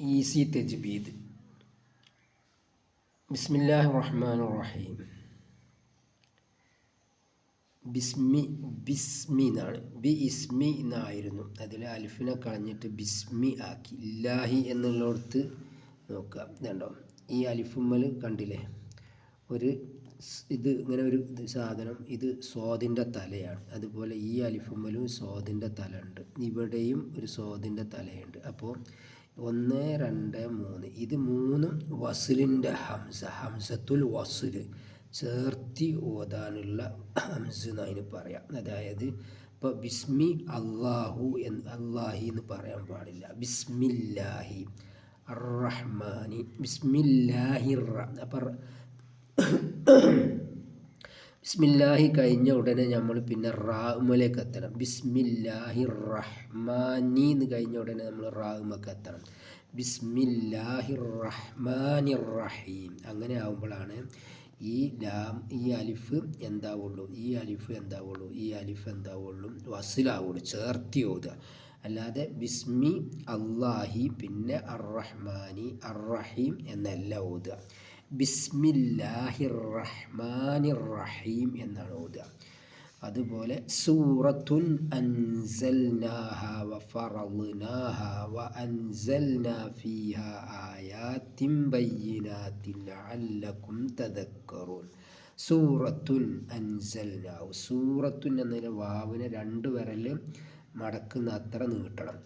Easy തജ്ബീദ്. ബിസ്മില്ലാഹിർ റഹ്മാനിർ റഹീം. ബിസ്മി എന്നാണ്. ബി ഇസ്മി എന്നായിരുന്നു. അതിൽ അലിഫിനെ കളഞ്ഞിട്ട് ബിസ്മി ആക്കി. ഇല്ലാഹി എന്നുള്ളിടത്ത് നോക്കുക. ഇതുണ്ടോ, ഈ അലിഫുമ്മൽ കണ്ടില്ലേ ഒരു ഇത് ഇങ്ങനെ ഒരു സാധനം. ഇത് സ്വാദിൻ്റെ തലയാണ്. അതുപോലെ ഈ അലിഫുമ്മലും സ്വാദിൻ്റെ തല ഉണ്ട്. ഇവിടെയും ഒരു സ്വാദിൻ്റെ തലയുണ്ട്. അപ്പോൾ 1, 2, 3 ഇത് മൂന്നും വസ്ലിൻ്റെ ഹംസത്തുൽ വസ്ൽ ചേർത്തി ഓതാനുള്ള ഹംസ് എന്നതിന് പറയാം. അതായത് ഇപ്പോൾ ബിസ്മി അള്ളാഹു അള്ളാഹി എന്ന് പറയാൻ പാടില്ല. ബിസ്മില്ലാഹി അർറഹ്മാനി ബിസ്മില്ലാഹിർ. അപ്പം ബിസ്മില്ലാഹി കഴിഞ്ഞ ഉടനെ നമ്മൾ പിന്നെ റാമലേക്ക് എത്തണം. ബിസ്മില്ലാഹി റഹ്മാനി എന്ന് കഴിഞ്ഞ ഉടനെ നമ്മൾ റാമക്ക് എത്തണം. ബിസ്മില്ലാഹി റഹ്മാനി റഹീം. അങ്ങനെ ആകുമ്പോഴാണ് ഈ അലിഫ് എന്താവുള്ളൂ, ഈ അലിഫ് എന്താവുള്ളൂ വസിലാവുള്ളൂ, ചേർത്തി ഓതുക. അല്ലാതെ ബിസ്മി അള്ളാഹി പിന്നെ അർറഹ്മാനി അർറഹീം എന്നല്ല ഓതുക. ബിസ്മില്ലാഹിർ റഹ്മാനിർ റഹീം എന്നാണ് ഓതുക. അതുപോലെ സൂറത്തുൻ അൻസൽനാഹ വഫറദ്നാഹ വഅൻസൽനാ ഫീഹാ ആയാത്തിൻ ബയ്യിനാത്തിൻ ലഅല്ലകും തദക്കറൂൻ. സൂറത്തുൻ അൻസൽനാഹു. സൂറത്തുൻ എന്നതിലെ വാവിനെ 2 വിരൽ മടക്കുന്ന അത്ര നീട്ടണം.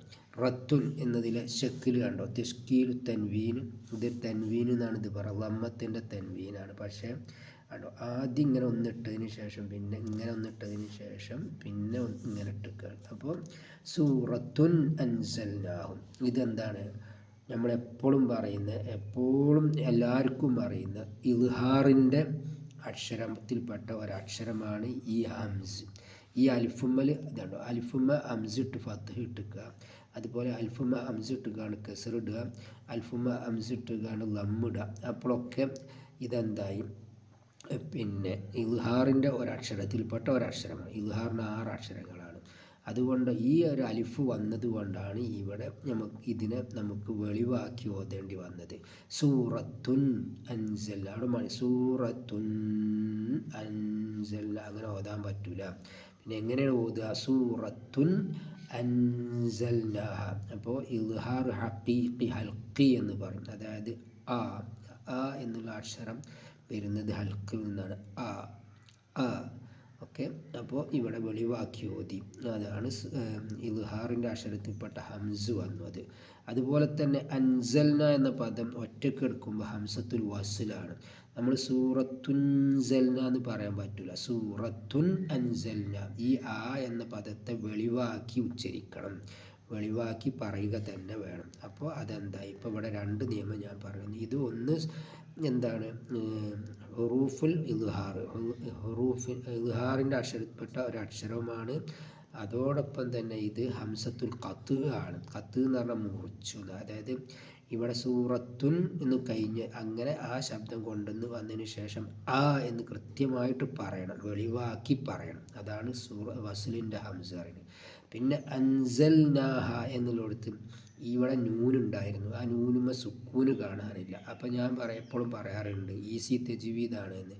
റത്തുൻ എന്നതിലെ ഷക്കിൽ കണ്ടോ, തെഷ്കീലു തൻവീൻ. ഇത് തൻവീൻ എന്നാണ് ഇത് പറയുക, ലമ്മത്തിൻ്റെ തൻവീനാണ്. പക്ഷേ കണ്ടോ, ആദ്യം ഇങ്ങനെ ഒന്നിട്ടതിന് ശേഷം പിന്നെ ഇങ്ങനെ ഒന്നിട്ടതിന് ശേഷം പിന്നെ ഇങ്ങനെ ഇട്ടിക്കുകയാണ്. അപ്പോൾ സൂറത്തുൻ അൻസൽനാഹു. ഇതെന്താണ് നമ്മളെപ്പോഴും എപ്പോഴും എല്ലാവർക്കും പറയുന്ന ഇൽഹാറിൻ്റെ അക്ഷരത്തിൽപ്പെട്ട ഒരക്ഷരമാണ് ഈ ഹംസ്. ഈ അലിഫുമ്മൽ ഇതുണ്ടോ, അലിഫുമ്മ ഹംസ് ഇട്ട് ഫത്ഹ് ഇട്ടുക. അതുപോലെ അൽഫുമ്മ ഹംസ് ഇട്ടുകയാണ് കസറിടുക. അൽഫുമ്മ ഹംസ് ഇട്ടുകയാണ് ലമ്മിടുക. അപ്പോഴൊക്കെ ഇതെന്തായി, പിന്നെ ഇൽഹാറിൻ്റെ ഒരക്ഷരത്തിൽപ്പെട്ട ഒരക്ഷരമാണ്. ഇൽഹാറിന് 6 അക്ഷരങ്ങളാണ്. അതുകൊണ്ട് ഈ ഒരു അലിഫ് വന്നത് കൊണ്ടാണ് ഇവിടെ ഇതിനെ നമുക്ക് വെളിവാക്കി ഓതേണ്ടി വന്നത്. സൂറത്തുൻ അൻസൽ. അവിടെ സൂറത്തുൻ അൻസൽ അങ്ങനെ ഓതാൻ പറ്റൂല. പിന്നെ എങ്ങനെയാണ് ഓതുക? സൂറത്തുൻ അൻസൽനാഹ. അപ്പോൾ ഇൽഹാർ ഹഖീഖി ഹൽഖി എന്ന് പറയും. അതായത് ആ എന്നുള്ള അക്ഷരം വരുന്നത് ഹൽക്കിൽ നിന്നാണ്. ഓക്കെ. അപ്പോൾ ഇവിടെ വെളിവാക്കി ഓതി. അതാണ് ഇൽഹാറിൻ്റെ അക്ഷരത്തിൽപ്പെട്ട ഹംസ് വന്നത്. അതുപോലെ തന്നെ അൻസൽന എന്ന പദം ഒറ്റയ്ക്ക് എടുക്കുമ്പോൾ ഹംസത്തുൽ വസ്ലാണ്. നമ്മൾ സൂറത്തുൻസൽന എന്ന് പറയാൻ പറ്റില്ല. സൂറത്തുൻ അൻസൽന. ഈ എന്ന പദത്തെ വെളിവാക്കി ഉച്ചരിക്കണം, വെളിവാക്കി പറയുക തന്നെ വേണം. അപ്പോൾ അതെന്തായി, ഇപ്പോൾ ഇവിടെ 2 നിയമം ഞാൻ പറയുന്നു. ഇത് ഒന്ന് എന്താണ്, ഹുറൂഫുൽ ഇൽഹാർ. ഇൽഹാറിൻ്റെ അക്ഷരത്തിൽപ്പെട്ട ഒരക്ഷരവുമാണ്. അതോടൊപ്പം തന്നെ ഇത് ഹംസത്തുൽ ഖത്ത് ആണ്. ഖത്ത് എന്ന് പറഞ്ഞാൽ മുറിച്ചു. അതായത് ഇവിടെ സൂറത്തുൻ എന്ന് കഴിഞ്ഞ് അങ്ങനെ ആ ശബ്ദം കൊണ്ടുവന്ന് വന്നതിന് ശേഷം എന്ന് കൃത്യമായിട്ട് പറയണം, വെളിവാക്കി പറയണം. അതാണ് വസ്ലിൻ്റെ ഹംസ പറയുന്നത്. പിന്നെ അൻസൽനാഹ എന്നുള്ളിടത്ത് ഇവിടെ നൂനുണ്ടായിരുന്നു. ആ നൂനുമ്മ സുക്കൂന് കാണാനില്ല. അപ്പം ഞാൻ എപ്പോഴും പറയാറുണ്ട് ഈസി തജ്വീദാണ് എന്ന്.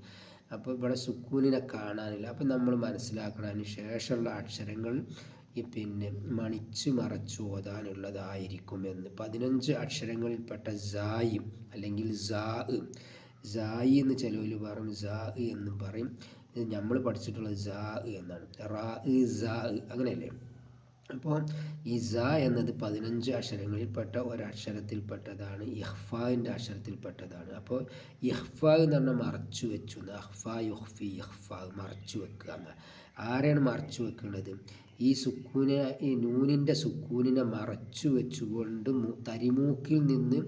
അപ്പോൾ ഇവിടെ സുക്കൂനിനെ കാണാനില്ല. അപ്പം നമ്മൾ മനസ്സിലാക്കണം, അതിന് ശേഷമുള്ള അക്ഷരങ്ങൾ പിന്നെ മണിച്ച് മറച്ച് ഓതാനുള്ളതായിരിക്കുമെന്ന്. 15 അക്ഷരങ്ങളിൽപ്പെട്ട സായി അല്ലെങ്കിൽ സായി എന്ന് ചിലവർ പറയും, സാ എന്നും പറയും. ഇത് നമ്മൾ പഠിച്ചിട്ടുള്ളത് സാ എന്നാണ്. റാ സാ അങ്ങനെയല്ലേ. അപ്പോൾ ഈ സാ എന്നത് 15 അക്ഷരങ്ങളിൽപ്പെട്ട ഒരക്ഷരത്തിൽപ്പെട്ടതാണ്. ഇഹ്ഫാൻ്റെ അക്ഷരത്തിൽപ്പെട്ടതാണ്. അപ്പോൾ ഇഹ്ഫാ എന്ന് പറഞ്ഞാൽ മറച്ചു വെച്ചു. അഹ്ഫാ യുഹ്ഫി ഇഹ്ഫാ, മറച്ചു വെക്കുക. ആരെയാണ് മറച്ചു വെക്കുന്നത്? ഈ നൂനിൻ്റെ സുക്കൂനിനെ മറച്ചു വെച്ചുകൊണ്ട് തരിമൂക്കിൽ നിന്ന്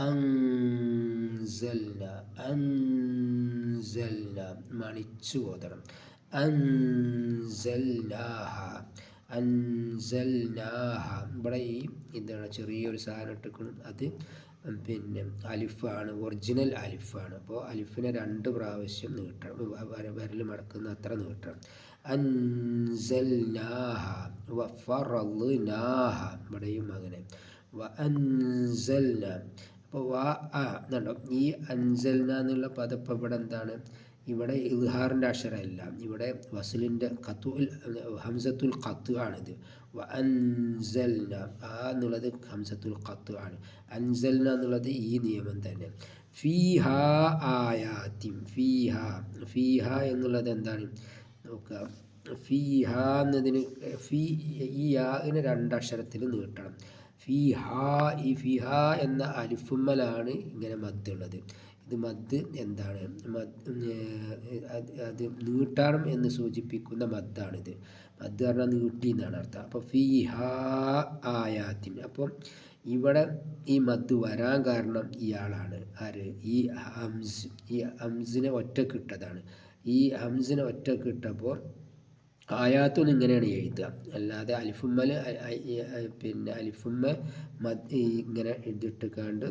അൻസൽന മണിച്ചു ഓതണം. അൻസൽനാഹ. ഇവിടെ എന്താണ് ചെറിയൊരു സാധനം ഇട്ടിക്കണം. അത് പിന്നെ അലിഫാണ്, ഒറിജിനൽ അലിഫാണ്. അപ്പോൾ അലിഫിനെ 2 പ്രാവശ്യം നീട്ടണം, വിരൽ മടക്കുന്ന അത്ര നീട്ടണം. അൻസൽനാഹ വഫറദ്നാഹ. ഇവിടെയും അങ്ങനെ അൻസൽന. അപ്പോൾ എന്നുണ്ടോ ഈ അൻസൽന എന്നുള്ള പദം ഇപ്പോൾ ഇവിടെ എന്താണ്, ഇവിടെ ഇൽഹാറിൻ്റെ അക്ഷരമല്ല, ഇവിടെ വസ്ലിൻ്റെ ഹംസത്തുൽ ഖത്ത് ആണിത്. അൻസൽന എന്നുള്ളത് ഹംസത്തുൽ ഖത്ത് ആണ്. അൻസൽന എന്നുള്ളത് ഈ നിയമം തന്നെ. ഫീഹ ആയാത്തിൻ. ഫീഹ എന്നുള്ളത് എന്താണ് നോക്കുക. ഫീഹ എന്നതിന് ഈ യാന് രണ്ടക്ഷരത്തിൽ നീട്ടണം. ഈ ഫിഹ എന്ന അലിഫുമ്മലാണ് ഇങ്ങനെ മദ്ദുള്ളത്. ഇത് മദ് എന്താണ്, അത് നീട്ടണം എന്ന് സൂചിപ്പിക്കുന്ന മദ്ദാണിത്. മദ് പറഞ്ഞാൽ നീട്ടി എന്നാണ് അർത്ഥം. അപ്പോൾ ഫിഹ ആയാത്തിൻ. അപ്പം ഇവിടെ ഈ മദ് വരാൻ കാരണം ഇയാളാണ് ആര്, ഈ ഹംസിനെ ഒറ്റക്കിട്ടതാണ്. ഈ ഹംസിനെ ഒറ്റക്കിട്ടപ്പോൾ ആയാത്തും ഇങ്ങനെയാണ് എഴുതുക, അല്ലാതെ അലിഫുമ്മൽ പിന്നെ അലിഫുമ്മ ഇങ്ങനെ എഴുതിയിട്ടിക്കാണ്ട്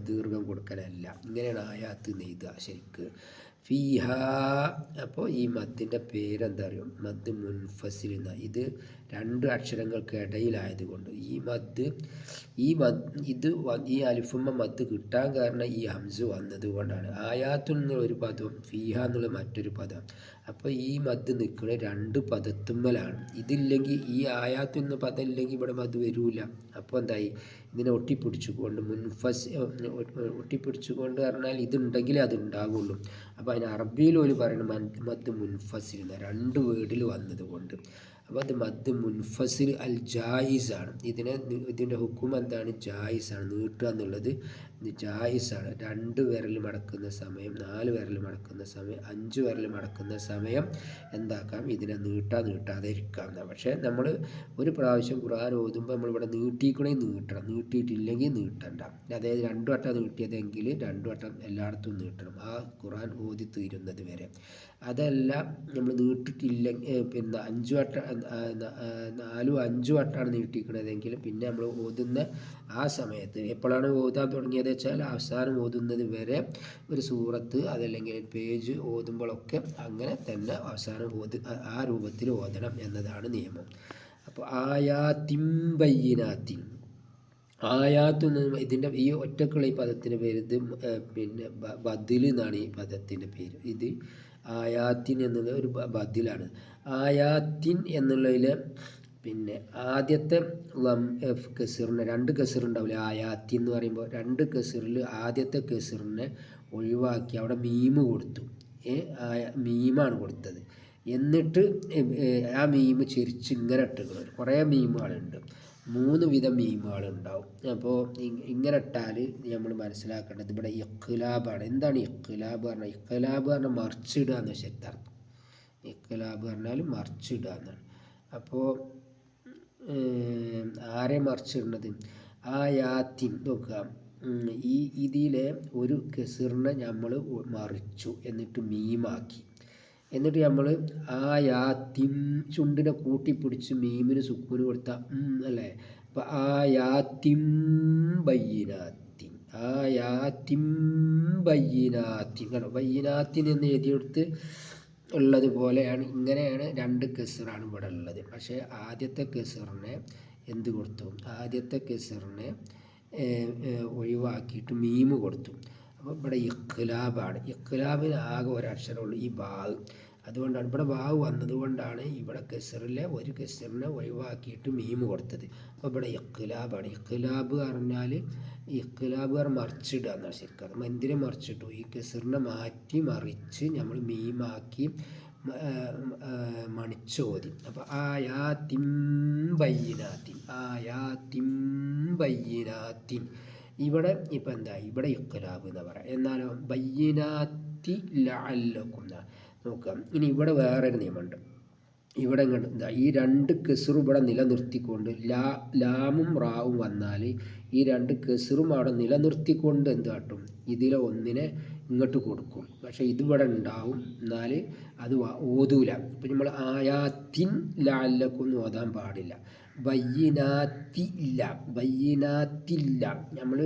ദീർഘം കൊടുക്കലല്ല, ഇങ്ങനെയാണ് ആയാത്ത് എഴുതുക ശരിക്ക്. ഫീഹ. അപ്പോൾ ഈ മദ്ദിൻ്റെ പേരെന്താ അറിയും, മദ് മുൻഫസിൽ എന്ന. ഇത് രണ്ട് അക്ഷരങ്ങൾക്ക് ഇടയിലായതുകൊണ്ട് ഈ അലിഫുമ്മ മദ് കിട്ടാൻ കാരണം ഈ ഹംസ് വന്നത് കൊണ്ടാണ്. ആയാത്തുൽ എന്നുള്ള പദവും ഫീഹ എന്നുള്ള മറ്റൊരു പദം. അപ്പോൾ ഈ മദ് നിൽക്കുന്ന രണ്ട് പദത്തുമ്മലാണ്. ഇതില്ലെങ്കിൽ, ഈ ആയാത്തു എന്ന പദം ഇല്ലെങ്കിൽ ഇവിടെ മദ് വരൂല. അപ്പോൾ എന്തായി, ഇതിനെ ഒട്ടിപ്പിടിച്ചുകൊണ്ട് ഒട്ടിപ്പിടിച്ചുകൊണ്ട് പറഞ്ഞാൽ ഇതുണ്ടെങ്കിലേ അത് ഉണ്ടാവുള്ളൂ. അപ്പോൾ അതിന് അറബിയിൽ ഒരു പറയുന്നത് മദ് മുൻഫസിൽ, രണ്ട് വേർഡിൽ വന്നത് കൊണ്ട്. അപ്പോൾ അത് മദ് മുൻഫസിൽ അൽ ജായിസാണ്. ഇതിൻ്റെ ഹുക്കും എന്താണ്, ജായിസാണ്. നീട്ടുക എന്നുള്ളത് ജായിസാണ്. 2 വിരൽ മടക്കുന്ന സമയം, 4 വിരൽ മടക്കുന്ന സമയം, 5 വിരൽ മടക്കുന്ന സമയം എന്താക്കാം, ഇതിനെ നീട്ടാതെ ഇരിക്കാം. പക്ഷേ നമ്മൾ ഒരു പ്രാവശ്യം ഖുർആൻ ഓതുമ്പോൾ നമ്മളിവിടെ നീട്ടിക്കണമെങ്കിൽ നീട്ടണം, നീട്ടിയിട്ടില്ലെങ്കിൽ നീട്ടണ്ട. അതായത് 2 വട്ടം നീട്ടിയതെങ്കിൽ 2 വട്ടം എല്ലായിടത്തും നീട്ടണം, ആ ഖുർആൻ ഓതി തീരുന്നത് വരെ. അതല്ല നമ്മൾ നീട്ടിട്ടില്ലെങ്കിൽ പിന്നെ 5 വട്ടം 4-5 വട്ടമാണ് നീട്ടിക്കണതെങ്കിൽ പിന്നെ നമ്മൾ ഓതുന്ന ആ സമയത്ത് എപ്പോഴാണ് ഓതാൻ തുടങ്ങിയത് വെച്ചാൽ അവസാനം ഓതുന്നത് വരെ ഒരു സൂറത്ത് അതല്ലെങ്കിൽ പേജ് ഓതുമ്പോഴൊക്കെ അങ്ങനെ തന്നെ അവസാനം ആ രൂപത്തിൽ ഓതണം എന്നതാണ് നിയമം. അപ്പോൾ ആയാത്തിൻ ബയ്യിനാത്തിൻ. ആയാത്തു ഇതിൻ്റെ ഈ ഒറ്റക്കുള്ള ഈ പദത്തിൻ്റെ പേര് ഇത് പിന്നെ ബദിൽ എന്നാണ് ഈ പദത്തിൻ്റെ പേര്. ഇത് ആയാത്തിൻ എന്നുള്ളത് ഒരു ബദിലാണ്. ആയാത്തിൻ എന്നുള്ളതിൽ പിന്നെ ആദ്യത്തെ കസറിന് 2 കസറുണ്ടാവില്ല. ആയാത്തിൻ എന്ന് പറയുമ്പോൾ 2 കസറിൽ ആദ്യത്തെ കസറിനെ ഒഴിവാക്കി അവിടെ മീമ് കൊടുത്തു. മീമാണ് കൊടുത്തത്. എന്നിട്ട് ആ മീമ് ചിരിച്ച് ഇങ്ങനെ ഇട്ടുകൾ. കുറേ മീമുകളുണ്ട്, 3 വിധം മീമുകളുണ്ടാവും. അപ്പോൾ ഇങ്ങനെ ഇട്ടാൽ നമ്മൾ മനസ്സിലാക്കേണ്ടത് ഇവിടെ ഇഖ്ലാബാണ്. എന്താണ് ഇഖ്ലാബ് പറഞ്ഞാൽ? ഇഖ്ലാബ് പറഞ്ഞാൽ മറിച്ചിടുക എന്ന ശബ്ദാർത്ഥം. ഇഖ്ലാബ് പറഞ്ഞാൽ മറിച്ചിടുക എന്നാണ്. അപ്പോൾ ആരെ മറിച്ചിടുന്നത്? ആയാത്തിൻ നോക്കുക. ഇതിലെ ഒരു കസറിനെ നമ്മൾ മറിച്ചു, എന്നിട്ട് മീമാക്കി, എന്നിട്ട് നമ്മൾ ആയാത്തിൻ ചുണ്ടിനെ കൂട്ടിപ്പിടിച്ച് മീമിന് സുക്കൂന് കൊടുത്ത അല്ലേ. അപ്പം ആയാത്തിൻ ബയ്യിനാത്തിൻ, ആയാത്തിൻ ബയ്യിനാത്തിൻ. കാരണം ബയ്യിനാത്തിൻ എന്ന് എഴുതിയെടുത്ത് ഉള്ളതുപോലെയാണ്. ഇങ്ങനെയാണ് 2 കസറാണ് ഇവിടെ ഉള്ളത്. പക്ഷേ ആദ്യത്തെ കസറിനെ എന്ത് കൊടുത്തു? ആദ്യത്തെ കസറിനെ ഒഴിവാക്കിയിട്ട് മീമ് കൊടുത്തു. അപ്പോൾ ഇവിടെ ഇഖ്ലാബാണ്. ഇഖ്ലാബിന് ആകെ ഒരക്ഷരമുള്ളൂ, ഈ ബാവ്. അതുകൊണ്ടാണ് ഇവിടെ ബാവ് വന്നതുകൊണ്ടാണ് ഇവിടെ കസറിലെ ഒരു കസറിനെ ഒഴിവാക്കിയിട്ട് മീമ് കൊടുത്തത്. അപ്പോൾ ഇവിടെ ഇഖ്ലാബാണ്. ഇഖ്ലാബ് പറഞ്ഞാൽ മറിച്ചിടുക എന്നാണ് ശരിക്കും. എന്തിനെ മറിച്ചിട്ടു? ഈ കസറിനെ മാറ്റി മറിച്ച് നമ്മൾ മീമാക്കി മണിച്ചോതി. അപ്പോൾ ആയാത്തിൻ ബയ്യിനാത്തിൻ, ആയാത്തിൻ ബയ്യിനാത്തിൻ. ഇവിടെ ഇപ്പം എന്താ, ഇവിടെ ഇഖ്ലാബ് എന്ന് പറയാം. എന്നാലോ ബയ്യിനാത്തി ലഅല്ലക്കും നോക്കാം. ഇനി ഇവിടെ വേറൊരു നിയമമുണ്ട്. ഇവിടെ എന്താ, ഈ 2 കസറും ഇവിടെ നിലനിർത്തിക്കൊണ്ട് ലാമും റാവും വന്നാൽ ഈ 2 കസറും അവിടെ നിലനിർത്തിക്കൊണ്ട് എന്ത് കാട്ടും? ഇതിലെ ഒന്നിനെ ഇങ്ങോട്ട് കൊടുക്കും. പക്ഷേ ഇതിവിടെ ഉണ്ടാവും, എന്നാൽ അത് ഓതൂല. ഇപ്പം നമ്മൾ ആയാത്തിൻ ലഅല്ലക്കും എന്ന് ഓതാൻ പാടില്ല. ബയ്യിനാത്തില്ല, ബയ്യിനാത്തില്ല. നമ്മൾ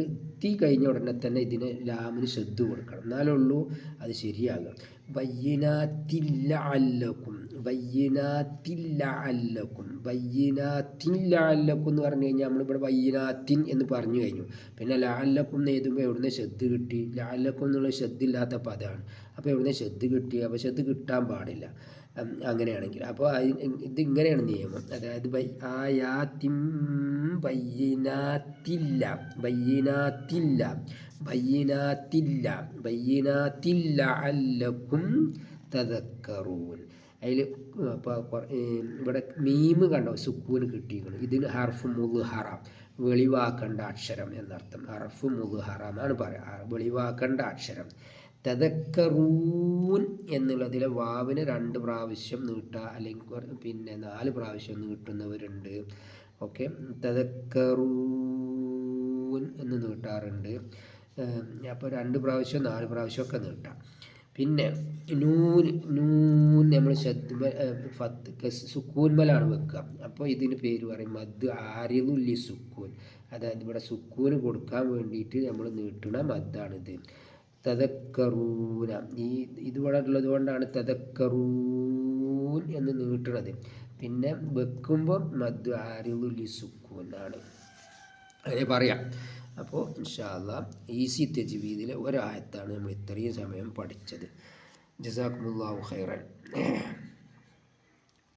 തി കഴിഞ്ഞ ഉടനെ തന്നെ ഇതിന് ലാമിന് ഷദ്ദ് കൊടുക്കണം, എന്നാലുള്ളൂ അത് ശരിയാകുക. ബയ്യിനാത്തില്ല അല്ലക്കും, ബയ്യിനാത്തില്ല അല്ലക്കും, ബയ്യിനാത്തില്ല അല്ലക്കും എന്ന് പറഞ്ഞു കഴിഞ്ഞാൽ നമ്മളിവിടെ ബയ്യിനാത്തിൻ എന്ന് പറഞ്ഞു കഴിഞ്ഞു. പിന്നെ ലാല്ലക്കും എന്ന് എഴുതുമ്പോൾ എവിടുന്ന് ഷദ്ദ് കിട്ടി? ലാല്ലക്കും എന്നുള്ള ഷദ്ദില്ലാത്ത പദമാണ്. അപ്പോൾ എവിടുന്ന് ഷദ്ദ് കിട്ടി? അപ്പോൾ ഷദ്ദ് കിട്ടാൻ പാടില്ല അങ്ങനെയാണെങ്കിൽ. അപ്പോൾ ഇതിങ്ങനെയാണ് നിയമം. അതായത് ആയാത്തിൻ ബയ്യിനാത്തില്ല, ബയ്യിനാത്തില്ല, ബയ്യിനാത്തില്ല, ബയ്യിനാത്തില്ല അല്ലക്കും തദക്കറൂൻ. അതിൽ ഇവിടെ മീമ് കണ്ടോ സുക്കൂന് കിട്ടിയിരിക്കണം. ഇതിന് ഹർഫ് മുദ്ഹറ, വെളിവാക്കേണ്ട അക്ഷരം എന്നർത്ഥം. ഹർഫ് മുദ്ഹറ എന്നാണ് പറയുക, വെളിവാക്കേണ്ട അക്ഷരം. തദക്കറൂൻ എന്നുള്ളതിലെ വാവിന് 2 പ്രാവശ്യം നീട്ടുക, അല്ലെങ്കിൽ പിന്നെ 4 പ്രാവശ്യം നീട്ടുന്നവരുണ്ട്. ഓക്കെ, തദക്കറൂൻ എന്ന് നീട്ടാറുണ്ട്. അപ്പോൾ 2 പ്രാവശ്യം 4 പ്രാവശ്യമൊക്കെ നീട്ടാം. പിന്നെ നൂൻ, നൂൻ നമ്മൾ സുക്കൂൻമലാണ് വെക്കുക. അപ്പോൾ ഇതിന് പേര് പറയും മദ് ആരിദുല്ലി സുക്കൂൻ. അതായത് ഇവിടെ സുക്കൂന് കൊടുക്കാൻ വേണ്ടിയിട്ട് നമ്മൾ നീട്ടുന്ന മദ്ദാണിത്. തദക്കറൂന, ഇതിവിടെ ഉള്ളത് കൊണ്ടാണ് തദക്കറൂൻ എന്ന് നീട്ടുന്നത്. പിന്നെ വെക്കുമ്പോൾ മദ് ആരിദുല്ലി സുക്കൂൻ ആണ്, അങ്ങനെ പറയാം. അപ്പോൾ ഇൻഷാ അല്ലാഹ് ഈസി തജ്വീദിലെ ഒരായത്താണ് നമ്മൾ ഇത്രയും സമയം പഠിച്ചത്. ജസാക്കുമുല്ലാഹു ഖൈറൻ.